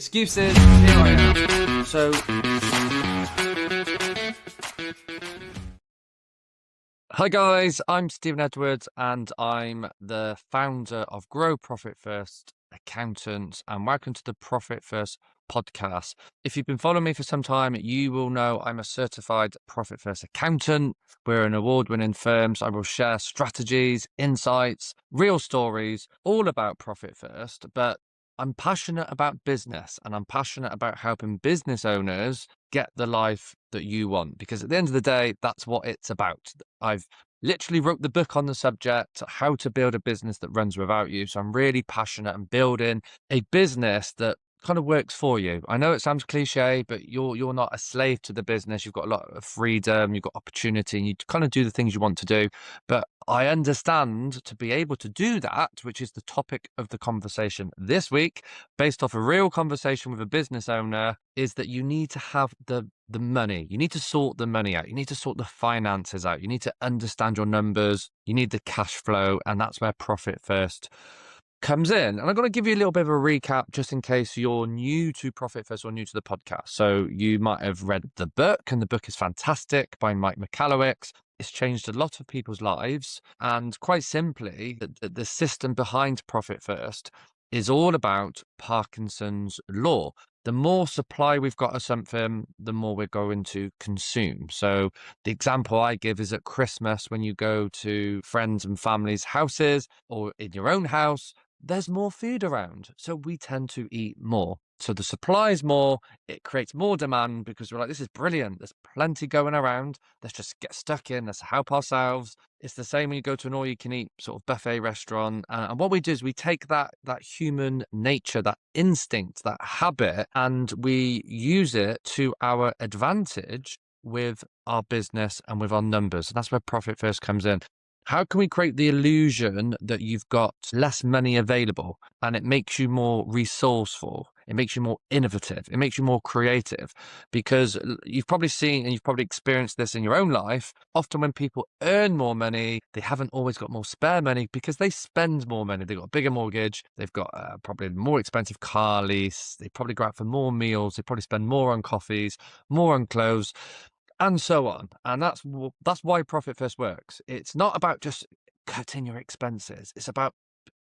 Excuses, here I am. So, hi guys, I'm Stephen Edwards and I'm the founder of Grow Profit First Accountants, and welcome to the Profit First podcast. If you've been following me for some time, you will know I'm a certified Profit First accountant. We're an award-winning firm, so I will share strategies, insights, real stories, all about Profit First, but I'm passionate about business and I'm passionate about helping business owners get the life that you want, because at the end of the day, that's what it's about. I've literally wrote the book on the subject, how to build a business that runs without you. So I'm really passionate and building a business that kind of works for you. I know it sounds cliche, but you're not a slave to the business. You've got a lot of freedom, you've got opportunity, and you kind of do the things you want to do. But I understand to be able to do that, which is the topic of the conversation this week, based off a real conversation with a business owner, is that you need to have the money. You need to sort the money out. You need to sort the finances out. You need to understand your numbers. You need the cash flow, and that's where Profit First comes in. And I'm going to give you a little bit of a recap just in case you're new to Profit First or new to the podcast. So you might have read the book, and the book is fantastic, by Mike Michalowicz. It's changed a lot of people's lives. And quite simply, the system behind Profit First is all about Parkinson's law. The more supply we've got of something, the more we're going to consume. So the example I give is at Christmas, when you go to friends and family's houses or in your own house, there's more food around. So we tend to eat more. So the supply is more, it creates more demand because we're like, this is brilliant. There's plenty going around. Let's just get stuck in. Let's help ourselves. It's the same when you go to an all-you-can-eat sort of buffet restaurant. And what we do is we take that human nature, that instinct, that habit, and we use it to our advantage with our business and with our numbers. And that's where Profit First comes in. How can we create the illusion that you've got less money available and it makes you more resourceful? It makes you more innovative. It makes you more creative, because you've probably seen and you've probably experienced this in your own life. Often when people earn more money, they haven't always got more spare money because they spend more money. They've got a bigger mortgage. They've got probably a more expensive car lease. They probably go out for more meals. They probably spend more on coffees, more on clothes, and so on. And that's why Profit First works. It's not about just cutting your expenses. It's about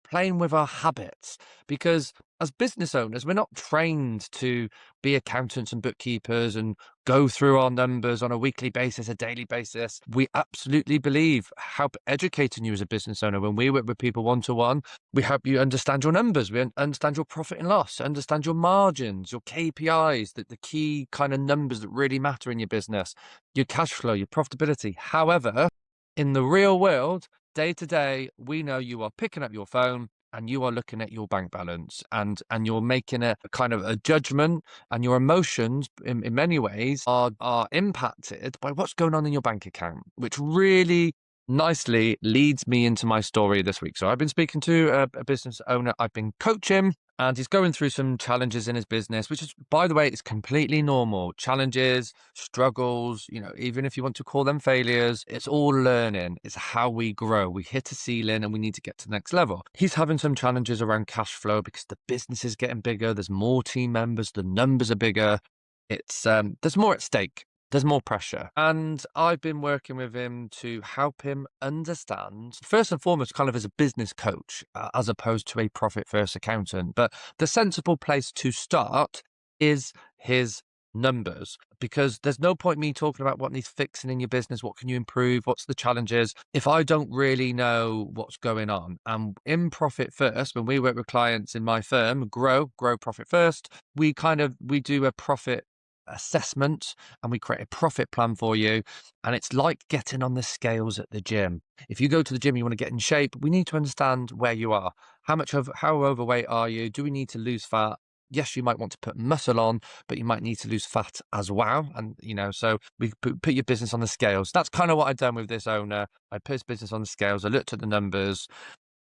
playing with our habits, because as business owners, we're not trained to be accountants and bookkeepers and go through our numbers on a weekly basis, a daily basis. We absolutely believe help educating you as a business owner. When we work with people one-to-one, we help you understand your numbers. We understand your profit and loss, understand your margins, your KPIs, the key kind of numbers that really matter in your business, your cash flow, your profitability. However, in the real world, day to day, we know you are picking up your phone and you are looking at your bank balance, and you're making a kind of a judgment, and your emotions in many ways are impacted by what's going on in your bank account, which really nicely leads me into my story this week. So I've been speaking to a business owner I've been coaching, and he's going through some challenges in his business, which is, by the way, it's completely normal. Challenges, struggles, even if you want to call them failures, it's all learning. It's how we grow. We hit a ceiling and we need to get to the next level. He's having some challenges around cash flow because the business is getting bigger. There's more team members. The numbers are bigger. It's there's more at stake. There's more pressure. And I've been working with him to help him understand, first and foremost, kind of as a business coach, as opposed to a Profit First accountant. But the sensible place to start is his numbers, because there's no point me talking about what needs fixing in your business. What can you improve? What's the challenges? If I don't really know what's going on. And in Profit First, when we work with clients in my firm, Grow Profit First, we do a profit assessment and we create a profit plan for you. And it's like getting on the scales at the gym. If you go to the gym, you want to get in shape, we need to understand where you are. How overweight are you? Do we need to lose fat? Yes, you might want to put muscle on, but you might need to lose fat as well. And, so we put your business on the scales. That's kind of what I've done with this owner. I put his business on the scales. I looked at the numbers.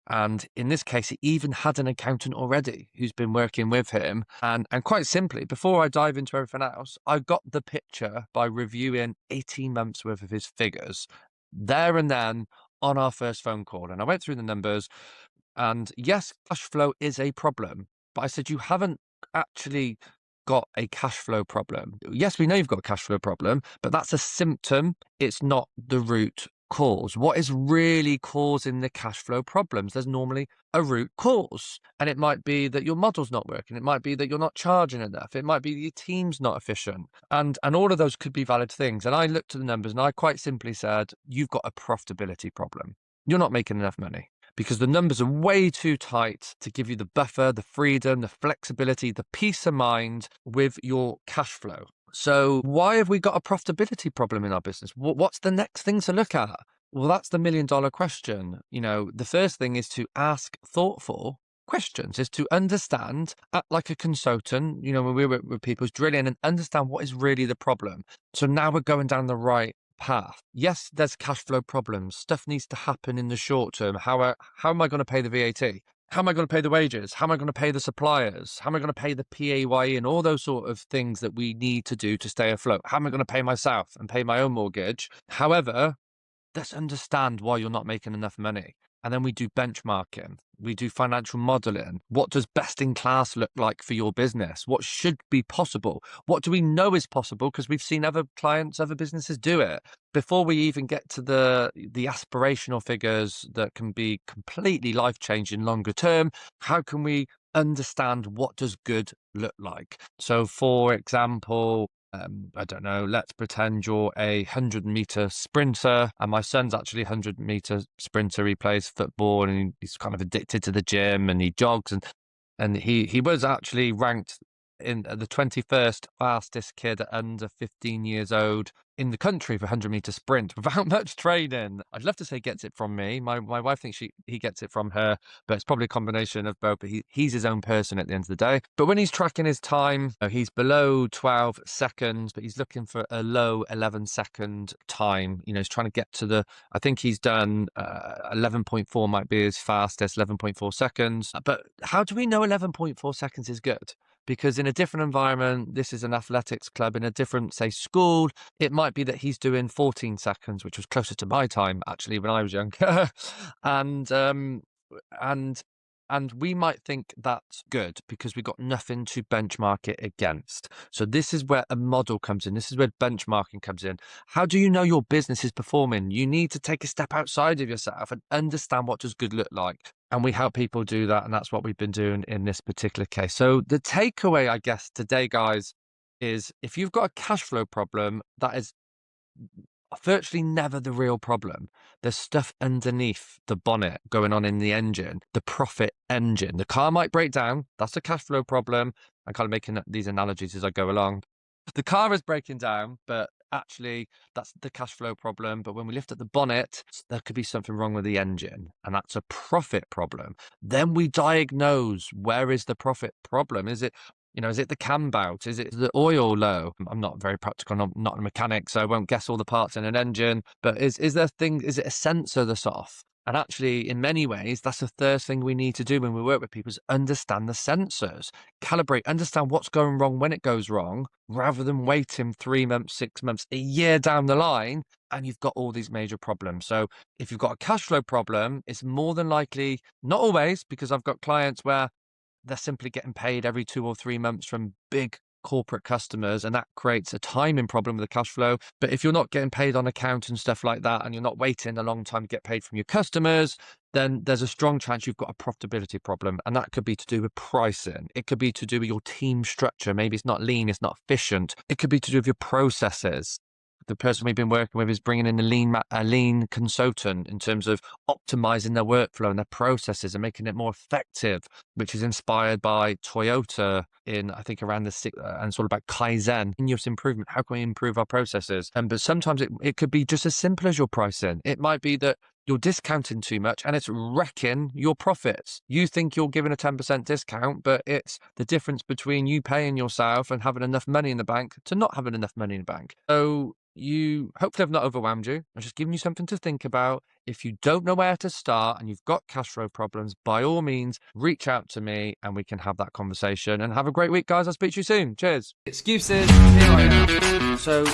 And in this case, he even had an accountant already who's been working with him. And quite simply, before I dive into everything else, I got the picture by reviewing 18 months worth of his figures there and then on our first phone call. And I went through the numbers, and yes, cash flow is a problem. But I said, you haven't actually got a cash flow problem. Yes, we know you've got a cash flow problem, but that's a symptom. It's not the root cause. What is really causing the cash flow problems? There's normally a root cause. And it might be that your model's not working. It might be that you're not charging enough. It might be that your team's not efficient. And all of those could be valid things. And I looked at the numbers and I quite simply said, you've got a profitability problem. You're not making enough money because the numbers are way too tight to give you the buffer, the freedom, the flexibility, the peace of mind with your cash flow. So why have we got a profitability problem in our business? What's the next thing to look at? Well, that's the $1 million question. The first thing is to ask thoughtful questions, is to understand, act like a consultant, when we work with people, is drill in and understand what is really the problem. So now we're going down the right path. Yes, there's cash flow problems. Stuff needs to happen in the short term. How am I going to pay the VAT? How am I going to pay the wages? How am I going to pay the suppliers? How am I going to pay the PAYE and all those sort of things that we need to do to stay afloat? How am I going to pay myself and pay my own mortgage? However, let's understand why you're not making enough money. And then we do benchmarking. We do financial modeling. What does best in class look like for your business? What should be possible? What do we know is possible? Because we've seen other clients, other businesses do it. Before we even get to the aspirational figures that can be completely life-changing longer term, how can we understand what does good look like? So, for example, I don't know, let's pretend you're a 100-meter sprinter and my son's actually a 100-meter sprinter. He plays football and he's kind of addicted to the gym and he jogs and he was actually ranked in the 21st fastest kid at under 15 years old in the country for 100-meter sprint without much training. I'd love to say gets it from me. My wife thinks he gets it from her, but it's probably a combination of both. But he's his own person at the end of the day. But when he's tracking his time, he's below 12 seconds, but he's looking for a low 11-second time. He's trying to get to I think he's done 11.4 might be his fastest, 11.4 seconds. But how do we know 11.4 seconds is good? Because in a different environment, this is an athletics club, in a different, say, school, it might be that he's doing 14 seconds, which was closer to my time, actually, when I was younger. And we might think that's good because we've got nothing to benchmark it against. So this is where a model comes in. This is where benchmarking comes in. How do you know your business is performing? You need to take a step outside of yourself and understand what does good look like. And we help people do that. And that's what we've been doing in this particular case. So the takeaway, I guess, today, guys, is if you've got a cash flow problem, that is virtually never the real problem. There's stuff underneath the bonnet going on in the engine, the profit engine. The car might break down. That's a cash flow problem. I'm kind of making these analogies as I go along. The car is breaking down, but actually that's the cash flow problem. But when we lift up the bonnet, there could be something wrong with the engine, and that's a profit problem. Then we diagnose, where is the profit problem? Is it the cam bout? Is it the oil low? I'm not very practical. I'm not a mechanic, so I won't guess all the parts in an engine. But is it a sensor that's off? And actually, in many ways, that's the first thing we need to do when we work with people is understand the sensors, calibrate, understand what's going wrong when it goes wrong, rather than waiting 3 months, 6 months, a year down the line, and you've got all these major problems. So if you've got a cash flow problem, it's more than likely, not always, because I've got clients where they're simply getting paid every 2 or 3 months from big corporate customers, and that creates a timing problem with the cash flow. But if you're not getting paid on account and stuff like that, and you're not waiting a long time to get paid from your customers, then there's a strong chance you've got a profitability problem. And that could be to do with pricing. It could be to do with your team structure. Maybe it's not lean, it's not efficient. It could be to do with your processes. The person we've been working with is bringing in a lean consultant in terms of optimizing their workflow and their processes and making it more effective, which is inspired by Toyota in, I think, around and sort of about Kaizen, continuous improvement. How can we improve our processes? But sometimes it could be just as simple as your pricing. It might be that you're discounting too much and it's wrecking your profits. You think you're giving a 10% discount, but it's the difference between you paying yourself and having enough money in the bank to not having enough money in the bank. So hopefully I've not overwhelmed you. I'm just giving you something to think about. If you don't know where to start and you've got cash flow problems, by all means, reach out to me and we can have that conversation. And have a great week, guys. I'll speak to you soon. Cheers. Excuses. Here I am. So